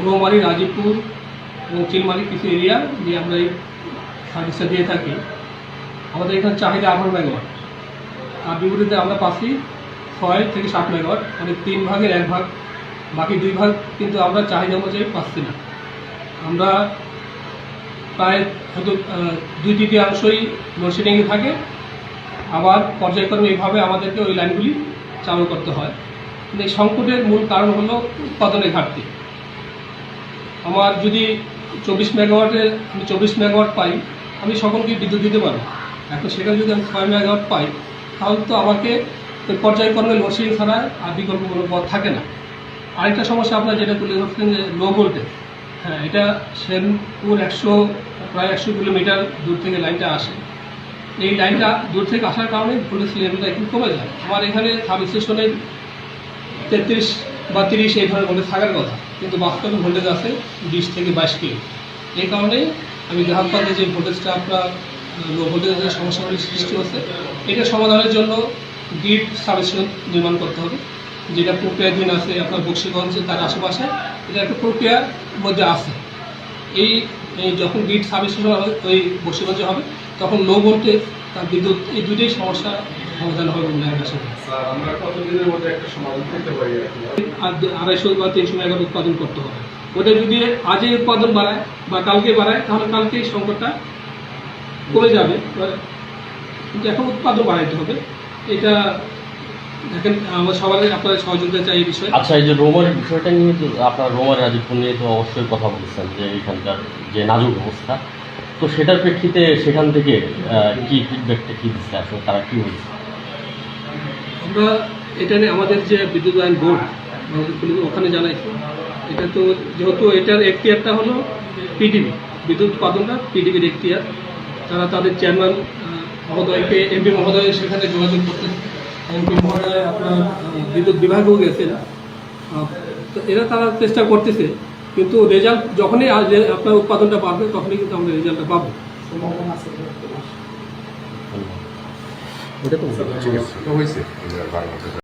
রৌমারী, রাজীবপুর এবং চিলমারি কিছু এরিয়া দিয়ে আমরা এই সার্ভিসটা দিয়ে থাকি। আমাদের এখানে চাহিদা 18 মেগাওয়াট, আর বিপরীতে আমরা পাচ্ছি 6 থেকে 7 মেগাওয়াট, মানে 3 ভাগের 1 ভাগ, বাকি 2 ভাগ কিন্তু আমরা চাহিদা অনুযায়ী পাচ্ছি না। আমরা প্রায় হয়তো 2/3 লোডশেডিংয়ে থাকে, আবার পর্যায়ক্রমে এইভাবে আমাদেরকে ওই লাইনগুলি চালু করতে হয়। কিন্তু এই সংকটের মূল কারণ হলো উৎপাদনের ঘাটতি। আমার যদি 24 মেগাওয়াটের আমি 24 মেগাওয়াট পাই, আমি সকলকে বিদ্যুৎ দিতে পারবো। এখন সেখানে যদি আমি 6 মেগাওয়াট পাই, তাহলে তো আমাকে ওই পর্যায়ক্রমে লোডশেডিং ছাড়া আর বিকল্প কোনো পথ থাকে না। আরেকটা সমস্যা আপনার যেটা তুলে ধরছেন যে লো ভোল্টেজ, হ্যাঁ, এটা শ্যামপুর প্রায় 100 কিলোমিটার দূর থেকে লাইনটা আসে। এই লাইনটা দূর থেকে আসার কারণে ভোল্টেজ লেভেলটা একটু কমে যায়। আমার এখানে সাব স্টেশনে 33 বা 30 এই ধরনের ভোল্টেজ থাকার কথা, কিন্তু বাস্তবে ভোল্টেজ আছে 20 থেকে 22 কিলো। এই কারণে আমি গ্রাহক পাতে যে ভোল্টেজটা আপনার লো ভোল্টেজের সমস্যাগুলি সৃষ্টি হচ্ছে, এটা সমাধানের জন্য গ্রিড সাবস্টেশন নির্মাণ করতে হবে, যেটা প্রক্রিয়াধীন আছে আপনার বক্সিগঞ্জ তার আশেপাশে। এটা একটা প্রক্রিয়ার মধ্যে আছে। এই যখন গ্রিড সাবস্টেশন হবে ওই বক্সিগঞ্জে হবে, তখন লো ভোল্টেজ তার বিদ্যুৎ এই দুটোই সমস্যা সমাধান হবে বলে আমার কাছে। আমরা কতদিনের মধ্যে একটা সমাধান করতে পারি? আর 250 বা 300 মেগাওয়াট উৎপাদন করতে হবে। ওটা যদি আজই উৎপাদন বাড়ায় বা কালকে বাড়ায়, তাহলে কালকেই সংকটটা কমে যাবে। কিন্তু এখন উৎপাদন বাড়াইতে হবে। এটা দেখেন, আমরা সবাই আপনাদের সহযোগিতা চাই এই বিষয়ে। আচ্ছা, এই যে রোমারের বিষয়টা নিয়ে তো আপনার রোমার রাজীবপুর নিয়ে তো অবশ্যই কথা বলছেন যে এখানকার যে নাজুক অবস্থা, তো সেটার প্রেক্ষিতে সেখান থেকে কি ফিডব্যাকটা কী দিচ্ছে, আসলে তারা কী বলছে? আমরা এটা নিয়ে আমাদের যে বিদ্যুৎ আইন বোর্ড ওখানে জানাইছি। এটা তো যেহেতু এটার এখতিয়ারটা হলো পিডিবি, বিদ্যুৎ উৎপাদনটা পিডিবির এখতিয়ার। তারা তাদের চেয়ারম্যান মহোদয়কে, এমপি মহোদয় সেখানে যোগাযোগ করতে, এমপি মহোদয় আপনার বিদ্যুৎ বিভাগেও গেছেন। তো তারা চেষ্টা করতেছে, কিন্তু রেজাল্ট যখনই আপনার উৎপাদনটা বাড়বে তখনই কিন্তু আমরা রেজাল্টটা পাবো। ঠিক আছে, হয়েছে।